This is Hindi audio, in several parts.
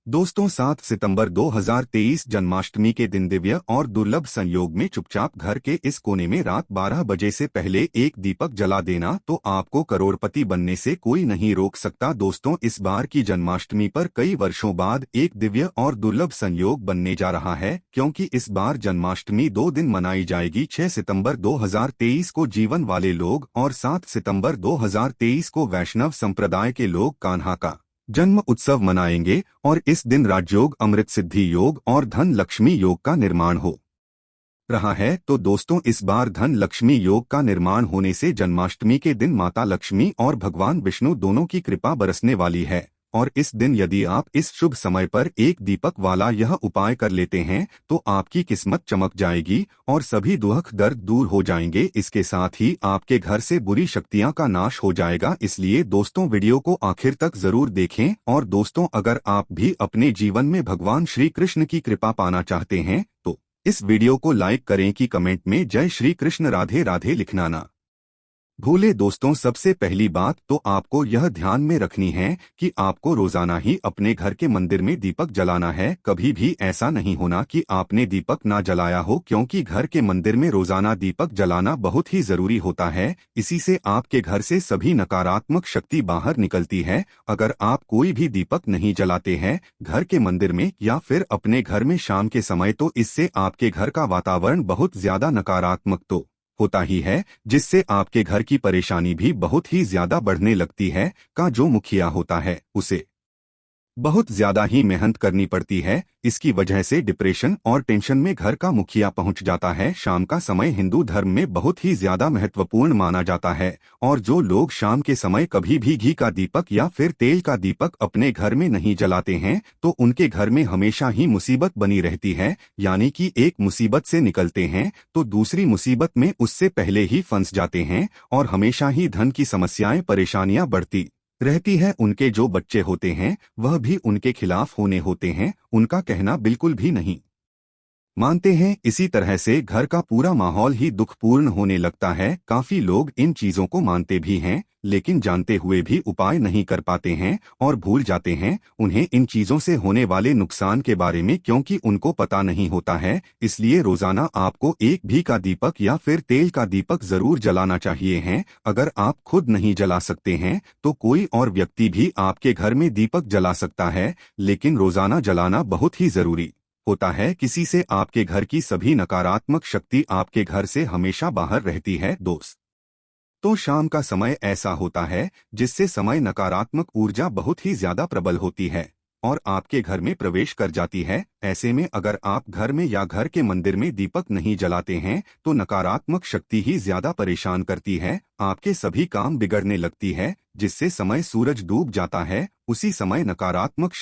दोस्तों 7 सितंबर 2023 जन्माष्टमी के दिन दिव्य और दुर्लभ संयोग में चुपचाप घर के इस कोने में रात 12 बजे से पहले एक दीपक जला देना तो आपको करोड़पति बनने से कोई नहीं रोक सकता। दोस्तों इस बार की जन्माष्टमी पर कई वर्षों बाद एक दिव्य और दुर्लभ संयोग बनने जा रहा है, क्योंकि इस बार जन्माष्टमी 2 दिन मनाई जाएगी। 6 सितंबर 2023 को जीवन वाले लोग और 7 सितंबर 2023 को वैष्णव संप्रदाय के लोग कान्हा का जन्म उत्सव मनाएंगे और इस दिन राजयोग, अमृत सिद्धि योग और धन लक्ष्मी योग का निर्माण हो रहा है। तो दोस्तों इस बार धन लक्ष्मी योग का निर्माण होने से जन्माष्टमी के दिन माता लक्ष्मी और भगवान विष्णु दोनों की कृपा बरसने वाली है। और इस दिन यदि आप इस शुभ समय पर एक दीपक वाला यह उपाय कर लेते हैं तो आपकी किस्मत चमक जाएगी और सभी दुख दर्द दूर हो जाएंगे। इसके साथ ही आपके घर से बुरी शक्तियां का नाश हो जाएगा। इसलिए दोस्तों वीडियो को आखिर तक जरूर देखें। और दोस्तों अगर आप भी अपने जीवन में भगवान श्री कृष्ण की कृपा पाना चाहते हैं तो इस वीडियो को लाइक करें कि कमेंट में जय श्री कृष्ण राधे राधे लिखना ना भूले। दोस्तों सबसे पहली बात तो आपको यह ध्यान में रखनी है कि आपको रोजाना ही अपने घर के मंदिर में दीपक जलाना है। कभी भी ऐसा नहीं होना कि आपने दीपक ना जलाया हो, क्योंकि घर के मंदिर में रोजाना दीपक जलाना बहुत ही जरूरी होता है। इसी से आपके घर से सभी नकारात्मक शक्ति बाहर निकलती है। अगर आप कोई भी दीपक नहीं जलाते हैं घर के मंदिर में या फिर अपने घर में शाम के समय, तो इससे आपके घर का वातावरण बहुत ज्यादा नकारात्मक तो होता ही है, जिससे आपके घर की परेशानी भी बहुत ही ज्यादा बढ़ने लगती है। का जो मुखिया होता है उसे बहुत ज्यादा ही मेहनत करनी पड़ती है। इसकी वजह से डिप्रेशन और टेंशन में घर का मुखिया पहुंच जाता है। शाम का समय हिंदू धर्म में बहुत ही ज्यादा महत्वपूर्ण माना जाता है और जो लोग शाम के समय कभी भी घी का दीपक या फिर तेल का दीपक अपने घर में नहीं जलाते हैं तो उनके घर में हमेशा ही मुसीबत बनी रहती है। यानी कि एक मुसीबत से निकलते हैं तो दूसरी मुसीबत में उससे पहले ही फंस जाते हैं और हमेशा ही धन की समस्याएं परेशानियां बढ़ती रहती है। उनके जो बच्चे होते हैं वह भी उनके खिलाफ होने होते हैं, उनका कहना बिल्कुल भी नहीं मानते हैं। इसी तरह से घर का पूरा माहौल ही दुखपूर्ण होने लगता है। काफी लोग इन चीजों को मानते भी हैं लेकिन जानते हुए भी उपाय नहीं कर पाते हैं और भूल जाते हैं उन्हें इन चीजों से होने वाले नुकसान के बारे में, क्योंकि उनको पता नहीं होता है। इसलिए रोजाना आपको एक घी का दीपक या फिर तेल का दीपक जरूर जलाना चाहिए है। अगर आप खुद नहीं जला सकते हैं तो कोई और व्यक्ति भी आपके घर में दीपक जला सकता है, लेकिन रोजाना जलाना बहुत ही जरूरी होता है। किसी से आपके घर की सभी नकारात्मक शक्ति आपके घर से हमेशा बाहर रहती है। दोस्त तो शाम का समय ऐसा होता है जिससे समय नकारात्मक ऊर्जा बहुत ही ज्यादा प्रबल होती है और आपके घर में प्रवेश कर जाती है। ऐसे में अगर आप घर में या घर के मंदिर में दीपक नहीं जलाते हैं तो नकारात्मक शक्ति ही ज्यादा परेशान करती है। आपके सभी काम बिगड़ने लगती है, जिससे समय सूरज डूब जाता है उसी समय नकारात्मक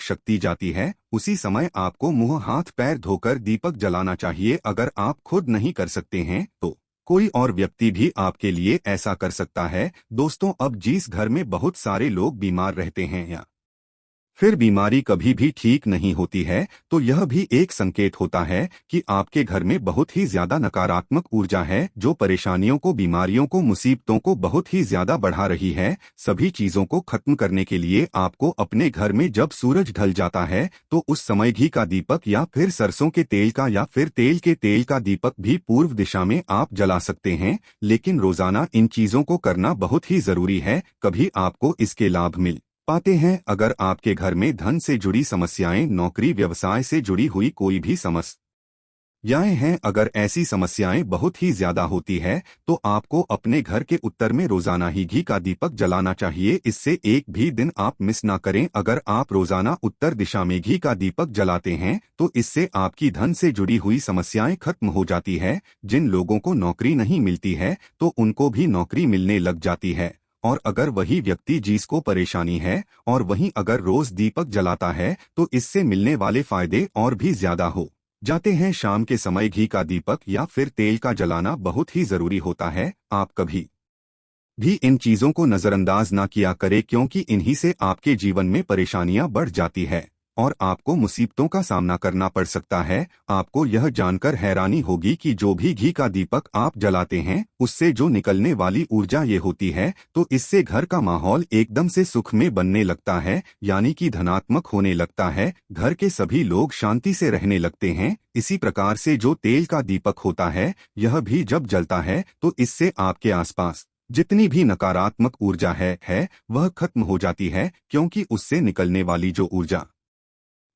शक्ति जाती है। उसी समय आपको मुंह हाथ पैर धोकर दीपक जलाना चाहिए। अगर आप खुद नहीं कर सकते हैं तो कोई और व्यक्ति भी आपके लिए ऐसा कर सकता है। दोस्तों अब जिस घर में बहुत सारे लोग बीमार रहते हैं या फिर बीमारी कभी भी ठीक नहीं होती है तो यह भी एक संकेत होता है कि आपके घर में बहुत ही ज्यादा नकारात्मक ऊर्जा है जो परेशानियों को, बीमारियों को, मुसीबतों को बहुत ही ज्यादा बढ़ा रही है। सभी चीजों को खत्म करने के लिए आपको अपने घर में जब सूरज ढल जाता है तो उस समय घी का दीपक या फिर सरसों के तेल का या फिर तेल के तेल का दीपक भी पूर्व दिशा में आप जला सकते हैं। लेकिन रोजाना इन चीजों को करना बहुत ही जरूरी है, कभी आपको इसके लाभ मिल पाते हैं। अगर आपके घर में धन से जुड़ी समस्याएं, नौकरी व्यवसाय से जुड़ी हुई कोई भी समस्याएं हैं, अगर ऐसी समस्याएं बहुत ही ज्यादा होती है तो आपको अपने घर के उत्तर में रोजाना ही घी का दीपक जलाना चाहिए। इससे एक भी दिन आप मिस ना करें। अगर आप रोजाना उत्तर दिशा में घी का दीपक जलाते हैं तो इससे आपकी धन से जुड़ी हुई समस्याएं खत्म हो जाती है। जिन लोगों को नौकरी नहीं मिलती है तो उनको भी नौकरी मिलने लग जाती है। और अगर वही व्यक्ति जिसको परेशानी है और वहीं अगर रोज दीपक जलाता है तो इससे मिलने वाले फायदे और भी ज्यादा हो जाते हैं। शाम के समय घी का दीपक या फिर तेल का जलाना बहुत ही जरूरी होता है। आप कभी भी इन चीजों को नजरअंदाज ना किया करें, क्योंकि इन्हीं से आपके जीवन में परेशानियां बढ़ जाती है। और आपको मुसीबतों का सामना करना पड़ सकता है। आपको यह जानकर हैरानी होगी कि जो भी घी का दीपक आप जलाते हैं उससे जो निकलने वाली ऊर्जा ये होती है, तो इससे घर का माहौल एकदम से सुख में बनने लगता है, यानी कि धनात्मक होने लगता है। घर के सभी लोग शांति से रहने लगते हैं। इसी प्रकार से जो तेल का दीपक होता है, यह भी जब जलता है तो इससे आपके आसपास जितनी भी नकारात्मक ऊर्जा है वह खत्म हो जाती है, क्योंकि उससे निकलने वाली जो ऊर्जा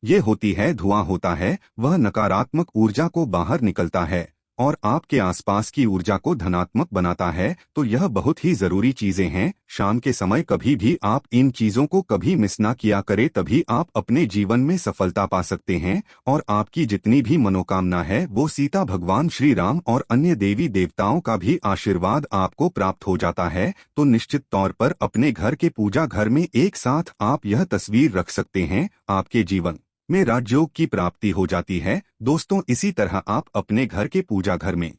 ये होती है, धुआं होता है, वह नकारात्मक ऊर्जा को बाहर निकलता है और आपके आसपास की ऊर्जा को धनात्मक बनाता है। तो यह बहुत ही जरूरी चीजें हैं। शाम के समय कभी भी आप इन चीजों को कभी मिस ना किया करें, तभी आप अपने जीवन में सफलता पा सकते हैं और आपकी जितनी भी मनोकामना है वो सीता भगवान श्री राम और अन्य देवी देवताओं का भी आशीर्वाद आपको प्राप्त हो जाता है। तो निश्चित तौर पर अपने घर के पूजा घर में एक साथ आप यह तस्वीर रख सकते हैं। आपके जीवन में राजयोग की प्राप्ति हो जाती है। दोस्तों, इसी तरह आप अपने घर के पूजा घर में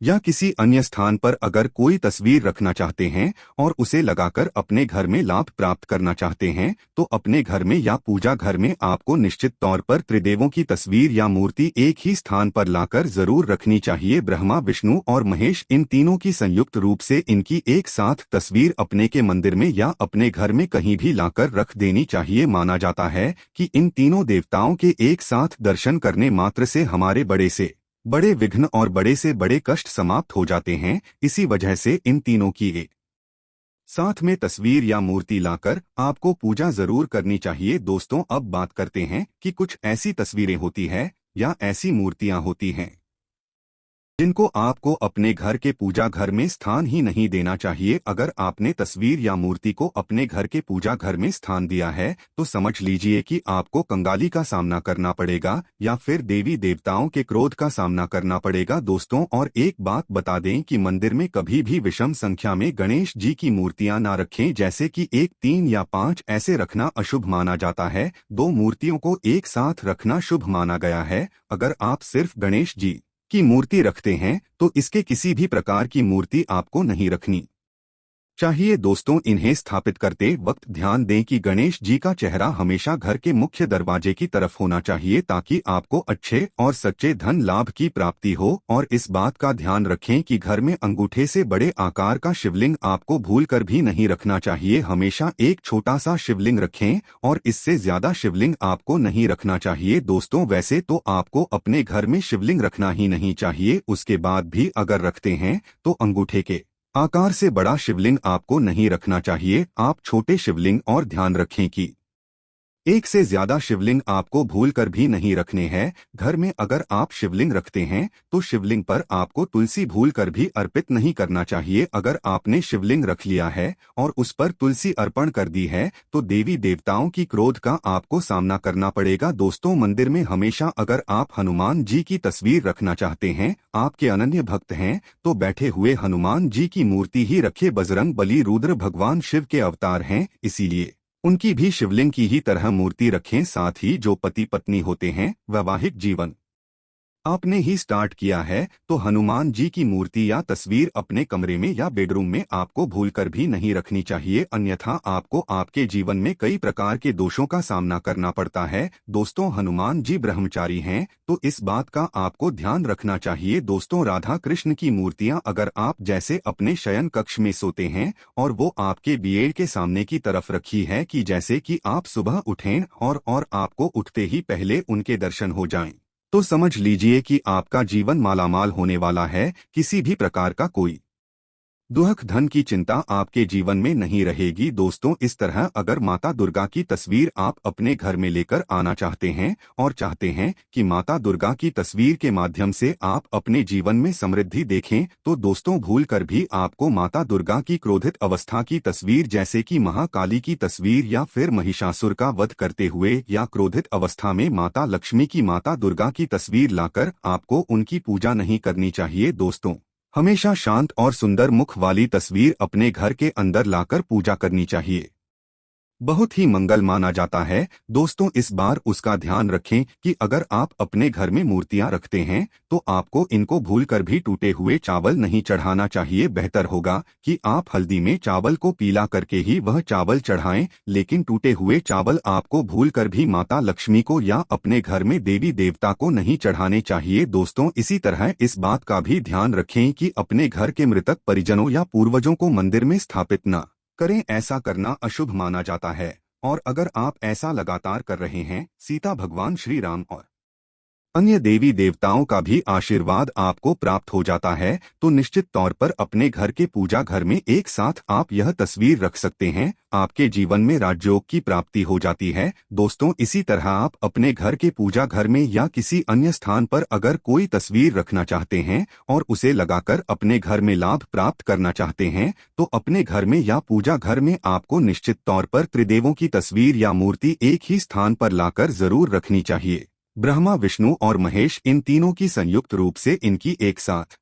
या किसी अन्य स्थान पर अगर कोई तस्वीर रखना चाहते हैं और उसे लगाकर अपने घर में लाभ प्राप्त करना चाहते हैं, तो अपने घर में या पूजा घर में आपको निश्चित तौर पर त्रिदेवों की तस्वीर या मूर्ति एक ही स्थान पर लाकर जरूर रखनी चाहिए। ब्रह्मा, विष्णु और महेश, इन तीनों की संयुक्त रूप से इनकी एक साथ तस्वीर अपने के मंदिर में या अपने घर में कहीं भी लाकर रख देनी चाहिए। माना जाता है कि इन तीनों देवताओं के एक साथ दर्शन करने मात्र से हमारे बड़े से बड़े विघ्न और बड़े से बड़े कष्ट समाप्त हो जाते हैं। इसी वजह से इन तीनों की एक साथ में तस्वीर या मूर्ति लाकर आपको पूजा जरूर करनी चाहिए। दोस्तों, अब बात करते हैं कि कुछ ऐसी तस्वीरें होती है या ऐसी मूर्तियां होती हैं जिनको आपको अपने घर के पूजा घर में स्थान ही नहीं देना चाहिए। अगर आपने तस्वीर या मूर्ति को अपने घर के पूजा घर में स्थान दिया है तो समझ लीजिए कि आपको कंगाली का सामना करना पड़ेगा या फिर देवी देवताओं के क्रोध का सामना करना पड़ेगा। दोस्तों, और एक बात बता दें कि मंदिर में कभी भी विषम संख्या में गणेश जी की मूर्तियां ना रखें, जैसे कि 1, 3 या 5 ऐसे रखना अशुभ माना जाता है। 2 मूर्तियों को एक साथ रखना शुभ माना गया है। अगर आप सिर्फ गणेश जी की मूर्ति रखते हैं तो इसके किसी भी प्रकार की मूर्ति आपको नहीं रखनी चाहिए। दोस्तों, इन्हें स्थापित करते वक्त ध्यान दें कि गणेश जी का चेहरा हमेशा घर के मुख्य दरवाजे की तरफ होना चाहिए, ताकि आपको अच्छे और सच्चे धन लाभ की प्राप्ति हो। और इस बात का ध्यान रखें कि घर में अंगूठे से बड़े आकार का शिवलिंग आपको भूलकर भी नहीं रखना चाहिए। हमेशा एक छोटा सा शिवलिंग रखें और इससे ज्यादा शिवलिंग आपको नहीं रखना चाहिए। दोस्तों, वैसे तो आपको अपने घर में शिवलिंग रखना ही नहीं चाहिए, उसके बाद भी अगर रखते हैं तो अंगूठे के आकार से बड़ा शिवलिंग आपको नहीं रखना चाहिए। आप छोटे शिवलिंग और ध्यान रखें कि एक से ज्यादा शिवलिंग आपको भूलकर भी नहीं रखने हैं। घर में अगर आप शिवलिंग रखते हैं तो शिवलिंग पर आपको तुलसी भूलकर भी अर्पित नहीं करना चाहिए। अगर आपने शिवलिंग रख लिया है और उस पर तुलसी अर्पण कर दी है तो देवी देवताओं की क्रोध का आपको सामना करना पड़ेगा। दोस्तों, मंदिर में हमेशा अगर आप हनुमान जी की तस्वीर रखना चाहते हैं, आपके अनन्य भक्त हैं, तो बैठे हुए हनुमान जी की मूर्ति ही रखे। बजरंग बली रुद्र भगवान शिव के अवतार हैं, इसीलिए उनकी भी शिवलिंग की ही तरह मूर्ति रखें। साथ ही जो पति पत्नी होते हैं, वैवाहिक जीवन आपने ही स्टार्ट किया है तो हनुमान जी की मूर्ति या तस्वीर अपने कमरे में या बेडरूम में आपको भूलकर भी नहीं रखनी चाहिए, अन्यथा आपको आपके जीवन में कई प्रकार के दोषों का सामना करना पड़ता है। दोस्तों, हनुमान जी ब्रह्मचारी हैं तो इस बात का आपको ध्यान रखना चाहिए। दोस्तों, राधा कृष्ण की मूर्तियां अगर आप जैसे अपने शयन कक्ष में सोते हैं और वो आपके बेड के सामने की तरफ रखी है कि जैसे कि आप सुबह उठें और आपको उठते ही पहले उनके दर्शन हो जाएं, तो समझ लीजिए कि आपका जीवन मालामाल होने वाला है। किसी भी प्रकार का कोई दुख धन की चिंता आपके जीवन में नहीं रहेगी। दोस्तों, इस तरह अगर माता दुर्गा की तस्वीर आप अपने घर में लेकर आना चाहते हैं और चाहते हैं कि माता दुर्गा की तस्वीर के माध्यम से आप अपने जीवन में समृद्धि देखें, तो दोस्तों भूल कर भी आपको माता दुर्गा की क्रोधित अवस्था की तस्वीर जैसे कि महाकाली की तस्वीर या फिर महिषासुर का वध करते हुए या क्रोधित अवस्था में माता लक्ष्मी की माता दुर्गा की तस्वीर लाकर आपको उनकी पूजा नहीं करनी चाहिए। दोस्तों, हमेशा शांत और सुंदर मुख वाली तस्वीर अपने घर के अंदर लाकर पूजा करनी चाहिए। बहुत ही मंगल माना जाता है। दोस्तों, इस बार उसका ध्यान रखें कि अगर आप अपने घर में मूर्तियां रखते हैं तो आपको इनको भूलकर भी टूटे हुए चावल नहीं चढ़ाना चाहिए। बेहतर होगा कि आप हल्दी में चावल को पीला करके ही वह चावल चढ़ाएं, लेकिन टूटे हुए चावल आपको भूलकर भी माता लक्ष्मी को या अपने घर में देवी देवता को नहीं चढ़ाने चाहिए। दोस्तों, इसी तरह इस बात का भी ध्यान रखें कि अपने घर के मृतक परिजनों या पूर्वजों को मंदिर में स्थापित न करें। ऐसा करना अशुभ माना जाता है। और अगर आप ऐसा लगातार कर रहे हैं, सीता, भगवान श्री राम और अन्य देवी देवताओं का भी आशीर्वाद आपको प्राप्त हो जाता है, तो निश्चित तौर पर अपने घर के पूजा घर में एक साथ आप यह तस्वीर रख सकते हैं। आपके जीवन में राजयोग की प्राप्ति हो जाती है। दोस्तों, इसी तरह आप अपने घर के पूजा घर में या किसी अन्य स्थान पर अगर कोई तस्वीर रखना चाहते हैं और उसे लगाकर अपने घर में लाभ प्राप्त करना चाहते हैं, तो अपने घर में या पूजा घर में आपको निश्चित तौर पर त्रिदेवों की तस्वीर या मूर्ति एक ही स्थान पर लाकर जरूर रखनी चाहिए। ब्रह्मा, विष्णु और महेश, इन तीनों की संयुक्त रूप से इनकी एक साथ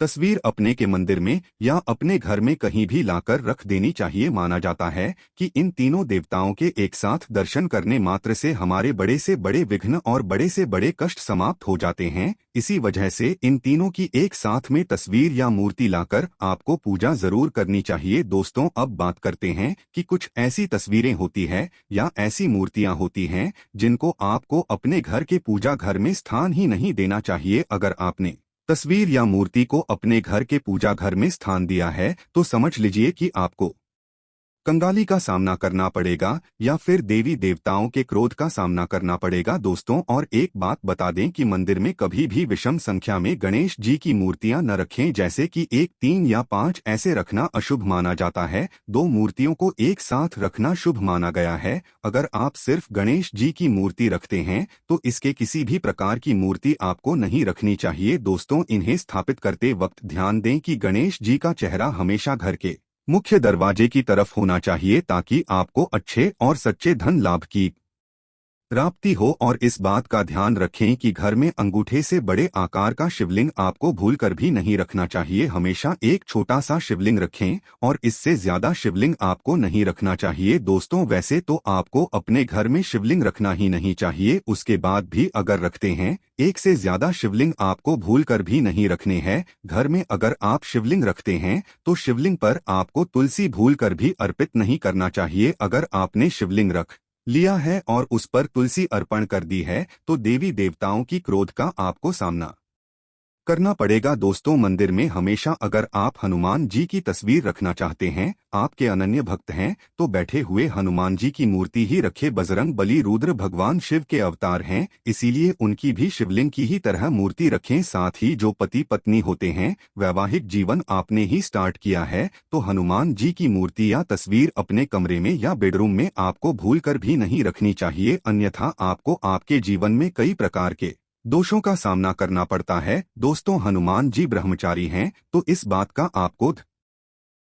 तस्वीर अपने के मंदिर में या अपने घर में कहीं भी लाकर रख देनी चाहिए। माना जाता है कि इन तीनों देवताओं के एक साथ दर्शन करने मात्र से हमारे बड़े से बड़े विघ्न और बड़े से बड़े कष्ट समाप्त हो जाते हैं। इसी वजह से इन तीनों की एक साथ में तस्वीर या मूर्ति लाकर आपको पूजा जरूर करनी चाहिए। दोस्तों, अब बात करते हैं कि कुछ ऐसी तस्वीरें होती है या ऐसी मूर्तियां होती हैं जिनको आपको अपने घर के पूजा घर में स्थान ही नहीं देना चाहिए। अगर आपने तस्वीर या मूर्ति को अपने घर के पूजा घर में स्थान दिया है तो समझ लीजिए कि आपको कंगाली का सामना करना पड़ेगा या फिर देवी देवताओं के क्रोध का सामना करना पड़ेगा। दोस्तों, और एक बात बता दें कि मंदिर में कभी भी विषम संख्या में गणेश जी की मूर्तियां न रखें, जैसे कि 1, 3 या 5 ऐसे रखना अशुभ माना जाता है। 2 मूर्तियों को एक साथ रखना शुभ माना गया है। अगर आप सिर्फ गणेश जी की मूर्ति रखते हैं तो इसके किसी भी प्रकार की मूर्ति आपको नहीं रखनी चाहिए। दोस्तों, इन्हें स्थापित करते वक्त ध्यान दें कि गणेश जी का चेहरा हमेशा घर के मुख्य दरवाजे की तरफ होना चाहिए, ताकि आपको अच्छे और सच्चे धन लाभ की प्राप्ति हो। और इस बात का ध्यान रखें कि घर में अंगूठे से बड़े आकार का शिवलिंग आपको भूलकर भी नहीं रखना चाहिए। हमेशा एक छोटा सा शिवलिंग रखें और इससे ज्यादा शिवलिंग आपको नहीं रखना चाहिए। दोस्तों, वैसे तो आपको अपने घर में शिवलिंग रखना ही नहीं चाहिए, उसके बाद भी अगर रखते हैं, एक से ज्यादा शिवलिंग आपको भूलकर भी नहीं रखने हैं। घर में अगर आप शिवलिंग रखते हैं तो शिवलिंग पर आपको तुलसी भूलकर भी अर्पित नहीं करना चाहिए। अगर आपने शिवलिंग रख लिया है और उस पर तुलसी अर्पण कर दी है तो देवी देवताओं की क्रोध का आपको सामना करना पड़ेगा। दोस्तों, मंदिर में हमेशा अगर आप हनुमान जी की तस्वीर रखना चाहते हैं, आपके अनन्य भक्त हैं, तो बैठे हुए हनुमान जी की मूर्ति ही रखे। बजरंग बली रुद्र भगवान शिव के अवतार हैं, इसीलिए उनकी भी शिवलिंग की ही तरह मूर्ति रखें। साथ ही जो पति पत्नी होते हैं, वैवाहिक जीवन आपने ही स्टार्ट किया है, तो हनुमान जी की मूर्ति या तस्वीर अपने कमरे में या बेडरूम में आपको भूलकर भी नहीं रखनी चाहिए, अन्यथा आपको आपके जीवन में कई प्रकार के दोषों का सामना करना पड़ता है। दोस्तों, हनुमान जी ब्रह्मचारी हैं, तो इस बात का आपको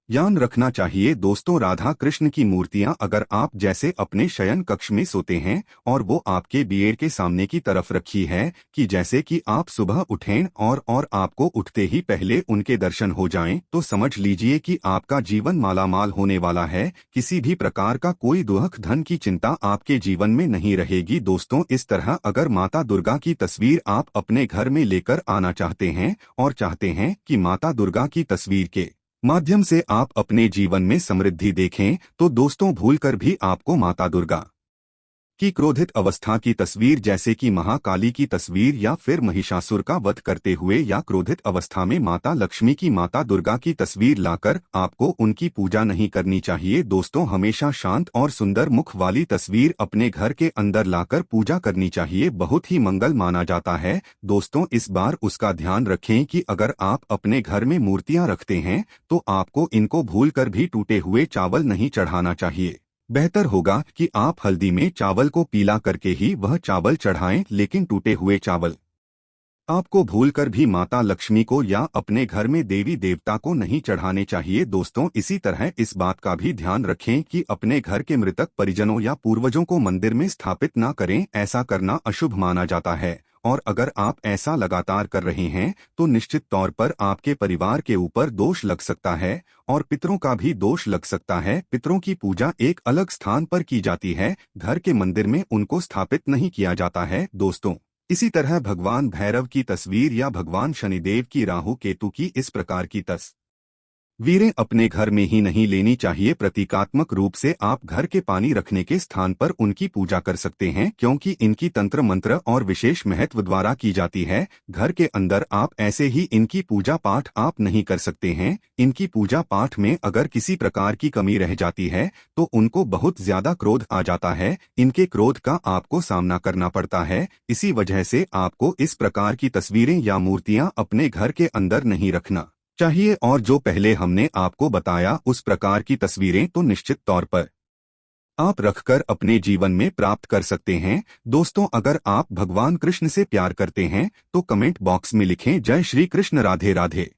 ध्यान रखना चाहिए। दोस्तों, राधा कृष्ण की मूर्तियां अगर आप जैसे अपने शयन कक्ष में सोते हैं और वो आपके बेड के सामने की तरफ रखी है कि जैसे कि आप सुबह उठें और आपको उठते ही पहले उनके दर्शन हो जाएं, तो समझ लीजिए कि आपका जीवन मालामाल होने वाला है। किसी भी प्रकार का कोई दुख, धन की चिंता आपके जीवन में नहीं रहेगी। दोस्तों, इस तरह अगर माता दुर्गा की तस्वीर आप अपने घर में लेकर आना चाहते हैं और चाहते हैं कि माता दुर्गा की तस्वीर के माध्यम से आप अपने जीवन में समृद्धि देखें, तो दोस्तों, भूलकर भी आपको माता दुर्गा की क्रोधित अवस्था की तस्वीर, जैसे कि महाकाली की तस्वीर या फिर महिषासुर का वध करते हुए या क्रोधित अवस्था में माता लक्ष्मी की, माता दुर्गा की तस्वीर लाकर आपको उनकी पूजा नहीं करनी चाहिए। दोस्तों, हमेशा शांत और सुंदर मुख वाली तस्वीर अपने घर के अंदर लाकर पूजा करनी चाहिए, बहुत ही मंगल माना जाता है। दोस्तों, इस बार उसका ध्यान रखें कि अगर आप अपने घर में मूर्तियां रखते हैं तो आपको इनको भूलकर भी टूटे हुए चावल नहीं चढ़ाना चाहिए। बेहतर होगा कि आप हल्दी में चावल को पीला करके ही वह चावल चढ़ाएं, लेकिन टूटे हुए चावल आपको भूलकर भी माता लक्ष्मी को या अपने घर में देवी देवता को नहीं चढ़ाने चाहिए। दोस्तों, इसी तरह इस बात का भी ध्यान रखें कि अपने घर के मृतक परिजनों या पूर्वजों को मंदिर में स्थापित न करें, ऐसा करना अशुभ माना जाता है। और अगर आप ऐसा लगातार कर रहे हैं तो निश्चित तौर पर आपके परिवार के ऊपर दोष लग सकता है और पितरों का भी दोष लग सकता है। पितरों की पूजा एक अलग स्थान पर की जाती है, घर के मंदिर में उनको स्थापित नहीं किया जाता है दोस्तों। इसी तरह भगवान भैरव की तस्वीर या भगवान शनिदेव की राहु केतु की इस प्रकार की तस्वीरें अपने घर में ही नहीं लेनी चाहिए। प्रतीकात्मक रूप से आप घर के पानी रखने के स्थान पर उनकी पूजा कर सकते हैं, क्योंकि इनकी तंत्र मंत्र और विशेष महत्व द्वारा की जाती है। घर के अंदर आप ऐसे ही इनकी पूजा पाठ आप नहीं कर सकते हैं। इनकी पूजा पाठ में अगर किसी प्रकार की कमी रह जाती है तो उनको बहुत ज्यादा क्रोध आ जाता है। इनके क्रोध का आपको सामना करना पड़ता है। इसी वजह से आपको इस प्रकार की तस्वीरें या मूर्तियां अपने घर के अंदर नहीं रखना चाहिए। और जो पहले हमने आपको बताया उस प्रकार की तस्वीरें तो निश्चित तौर पर आप रखकर अपने जीवन में प्राप्त कर सकते हैं। दोस्तों, अगर आप भगवान कृष्ण से प्यार करते हैं तो कमेंट बॉक्स में लिखें जय श्री कृष्ण, राधे राधे।